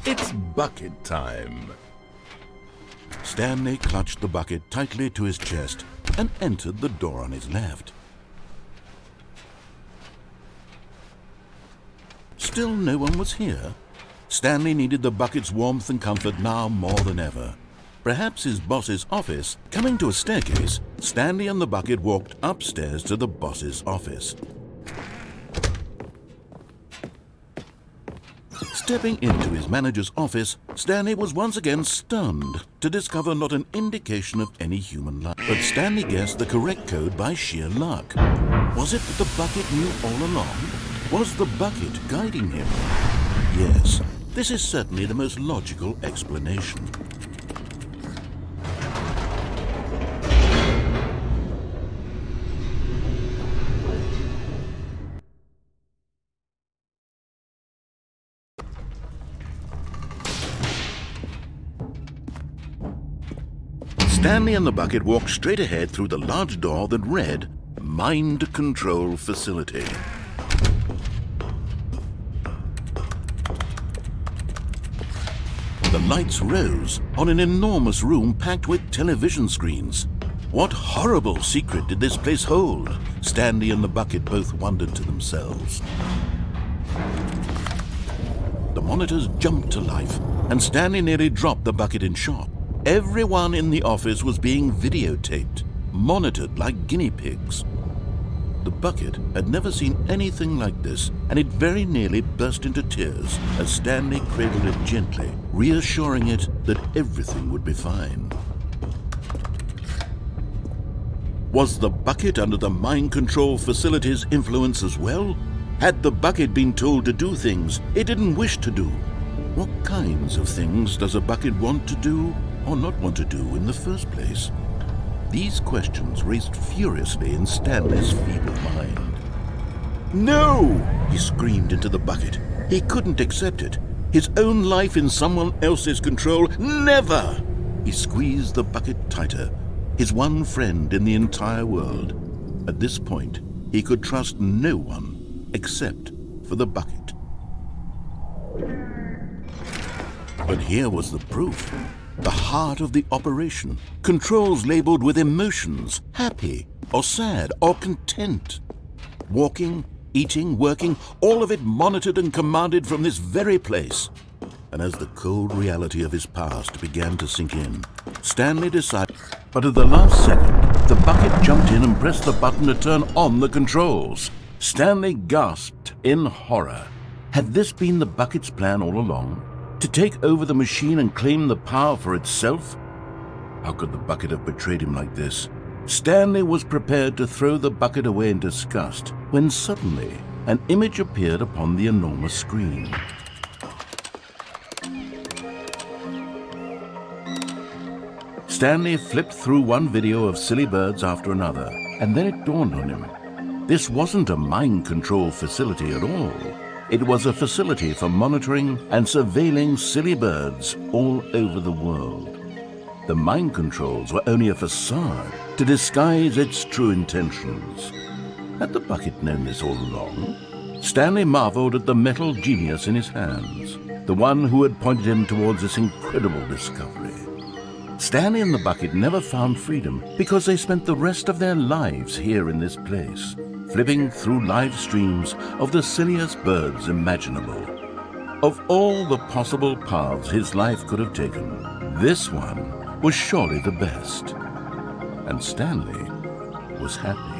It's bucket time. Stanley clutched the bucket tightly to his chest and entered the door on his left. Still no one was here. Stanley needed the bucket's warmth and comfort now more than ever. Perhaps his boss's office. Coming to a staircase, Stanley and the bucket walked upstairs to the boss's office. Stepping into his manager's office, Stanley was once again stunned to discover not an indication of any human life. But Stanley guessed the correct code by sheer luck. Was it that the bucket knew all along? Was the bucket guiding him? Yes, this is certainly the most logical explanation. Stanley and the bucket walked straight ahead through the large door that read, Mind Control Facility. The lights rose on an enormous room packed with television screens. What horrible secret did this place hold? Stanley and the bucket both wondered to themselves. The monitors jumped to life, and Stanley nearly dropped the bucket in shock. Everyone in the office was being videotaped, monitored like guinea pigs. The bucket had never seen anything like this, and it very nearly burst into tears as Stanley cradled it gently, reassuring it that everything would be fine. Was the bucket under the mind control facility's influence as well? Had the bucket been told to do things it didn't wish to do? What kinds of things does a bucket want to do or not want to do in the first place? These questions raced furiously in Stanley's feeble mind. No! He screamed into the bucket. He couldn't accept it. His own life in someone else's control, never! He squeezed the bucket tighter, his one friend in the entire world. At this point, he could trust no one except for the bucket. But here was the proof. The heart of the operation. Controls labeled with emotions, happy or sad or content. Walking, eating, working, all of it monitored and commanded from this very place. And as the cold reality of his past began to sink in, Stanley decided. But at the last second, the bucket jumped in and pressed the button to turn on the controls. Stanley gasped in horror. Had this been the bucket's plan all along? To take over the machine and claim the power for itself? How could the bucket have betrayed him like this? Stanley was prepared to throw the bucket away in disgust when suddenly an image appeared upon the enormous screen. Stanley flipped through one video of silly birds after another, and then it dawned on him. This wasn't a mind control facility at all. It was a facility for monitoring and surveilling silly birds all over the world. The mind controls were only a facade to disguise its true intentions. Had the bucket known this all along? Stanley marveled at the metal genius in his hands, the one who had pointed him towards this incredible discovery. Stanley and the bucket never found freedom because they spent the rest of their lives here in this place, flipping through live streams of the silliest birds imaginable. Of all the possible paths his life could have taken, this one was surely the best. And Stanley was happy.